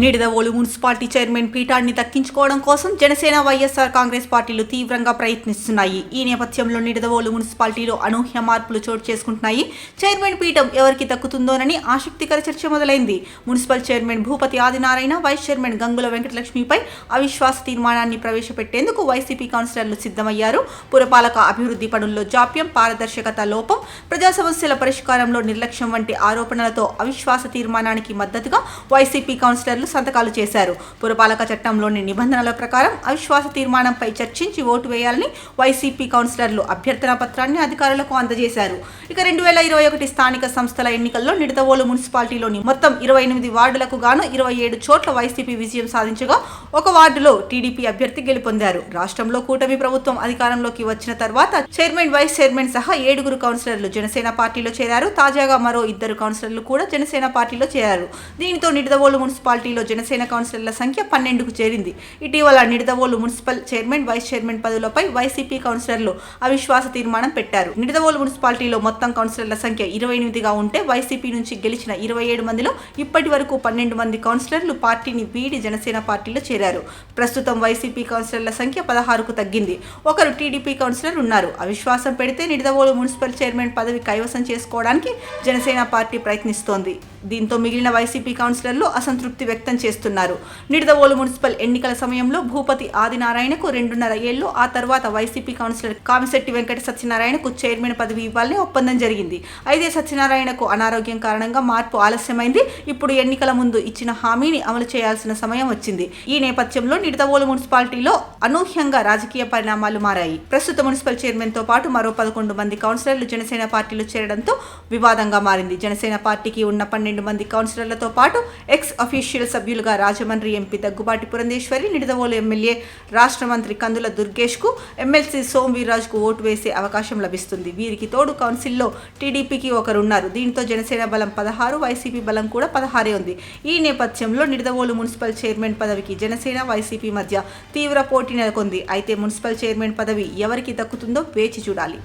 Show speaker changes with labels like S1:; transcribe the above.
S1: Nidadavolu municipality chairman పీఠాన్ని దక్కించుకోవడం కోసం జనసేన వైఎస్ఆర్ కాంగ్రెస్ పార్టీలు తీవ్రంగా ప్రయత్నిస్తున్నాయి. ఈ నేపథ్యంలో నిడదవోలు మున్సిపాలిటీలో అనూహ్య మార్పులు చోటు చేసుకుంటున్నాయి. చైర్మన్ పీఠం ఎవరికి దక్కుతుందోనని ఆసక్తికర చర్చ మొదలైంది. Municipal chairman Bhupathi Adinarayana, vice chairman Gangula వెంకటలక్ష్మిపై అవిశ్వాస తీర్మానాన్ని ప్రవేశపెట్టేందుకు వైసీపీ కౌన్సిలర్లు సిద్ధమయ్యారు. పురపాలక అభివృద్ధి పనుల్లో జాప్యం, పారదర్శకత లోపం, ప్రజా సమస్యల పరిష్కారంలో నిర్లక్ష్యం వంటి ఆరోపణలతో అవిశ్వాస తీర్మానానికి మద్దతుగా వైసీపీ కౌన్సిలర్లు సంతకాలు చేశారు. పురపాలక చట్టంలోని నిబంధనల ప్రకారం అవిశ్వాస తీర్మానంపై చర్చించి ఓటు వేయాలని వైసీపీ కౌన్సిలర్లు అభ్యర్థనా పత్రాన్ని అధికారులకు అందజేశారు. ఇక 2021 స్థానిక సంస్థల ఎన్నికల్లో నిడదవోలు మున్సిపాలిటీలోని మొత్తం 28 వార్డులకు గాను 27 చోట్ల వైసీపీ విజయం సాధించగా ఒక వార్డులో టీడీపీ అభ్యర్థి గెలుపొందారు. రాష్ట్రంలో కూటమి ప్రభుత్వం అధికారంలోకి వచ్చిన తర్వాత చైర్మన్, వైస్ చైర్మన్ సహా 7 కౌన్సిలర్లు జనసేన పార్టీలో చేరారు. తాజాగా మరో 2 కౌన్సిలర్లు కూడా జనసేన పార్టీలో చేరారు. దీనితో నిడదవోలు మున్సిపాలిటీలో జనసేన కౌన్సిలర్ల సంఖ్య 12కు చేరింది. ఇటీవల Nidadavolu municipal chairman, vice chairman పదవులపై వైసీపీ కౌన్సిలర్లు అవిశ్వాస తీర్మానం పెట్టారు. నిడదవోలు మున్సిపాలిటీలో మొత్తం కౌన్సిలర్ల సంఖ్య 28గా ఉంటే వైసీపీ నుంచి గెలిచిన 27 మందిలో ఇప్పటి వరకు 12 మంది కౌన్సిలర్లు పార్టీని వీడి జనసేన పార్టీలో చేరారు. ప్రస్తుతం వైసీపీ కౌన్సిలర్ల సంఖ్య 16కు తగ్గింది. ఒకరు టీడీపీ కౌన్సిలర్ ఉన్నారు. అవిశ్వాసం పెడితే నిడదవోలు మున్సిపల్ చైర్మన్ పదవి కైవసం చేసుకోవడానికి జనసేన పార్టీ ప్రయత్నిస్తోంది. దీంతో మిగిలిన వైసీపీ కౌన్సిలర్లు అసంతృప్తి వ్యక్తం చేస్తున్నారు. నిడదవోలు మున్సిపల్ ఎన్నికల సమయంలో భూపతి ఆదినారాయణకు 2.5 ఏళ్లు, ఆ తర్వాత వైసీపీ కౌన్సిలర్ కామిశెట్టి వెంకట సత్యనారాయణకు చైర్మన్ పదవి ఇవ్వాలని ఒప్పందం జరిగింది. అయితే సత్యనారాయణకు అనారోగ్యం కారణంగా మార్పు ఆలస్యమైంది. ఇప్పుడు ఎన్నికల ముందు ఇచ్చిన హామీని అమలు చేయాల్సిన సమయం వచ్చింది. ఈ నేపథ్యంలో నిడదవోలు మున్సిపాలిటీలో అనూహ్యంగా రాజకీయ పరిణామాలు మారాయి. ప్రస్తుత మున్సిపల్ చైర్మన్ తో పాటు మరో 11 మంది కౌన్సిలర్లు జనసేన పార్టీలో చేరడంతో వివాదంగా మారింది. జనసేన పార్టీకి ఉన్న 12 మంది కౌన్సిలర్లతో పాటు ఎక్స్ అఫీషియల్ సభ్యులుగా రాజమండ్రి ఎంపీ దగ్గుబాటి పురంధేశ్వరి, నిడదవోలు ఎమ్మెల్యే రాష్ట్ర మంత్రి కందుల దుర్గేష్ కు, ఎమ్మెల్సీ సోమ్ వీర్రాజుకు ఓటు వేసే అవకాశం లభిస్తుంది. వీరికి తోడు కౌన్సిల్లో టీడీపీకి ఒకరున్నారు. దీంతో జనసేన బలం 16, వైసీపీ బలం కూడా 16 ఉంది. ఈ నేపథ్యంలో నిడదవోలు మున్సిపల్ చైర్మన్ పదవికి జనసేన, వైసీపీ మధ్య తీవ్ర పోటీ నెలకొంది. అయితే మున్సిపల్ చైర్మన్ పదవి ఎవరికి దక్కుతుందో వేచి చూడాలి.